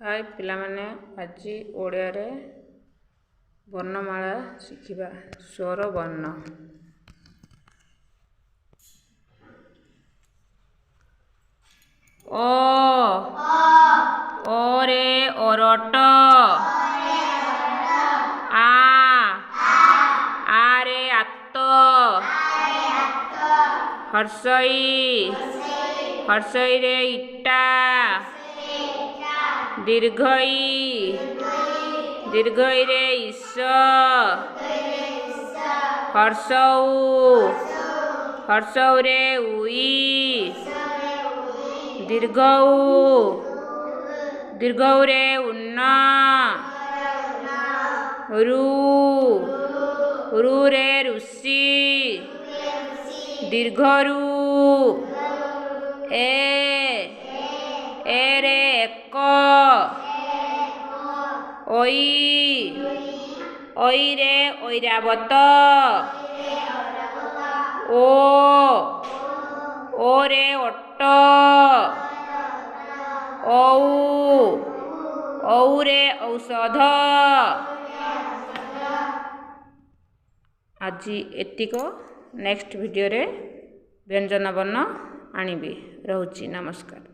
हाय पिलामाने आज ओडिया रे वर्णमाला शिखिबा स्वर वर्ण ओ रे ओरट आ रे आत्त हर्षई रे इट्टा दीर्घई रे ईश हर्षौ रे उई दीर्घौ रे उन्न रू रे ऋषि दीर्घरू ए रे एक ओई रे ऐरावत ओ रे ओट औ रे औषध। आज एतिक नेक्स्ट वीडियो रे व्यंजन वर्ण आनिबी। रहुची नमस्कार।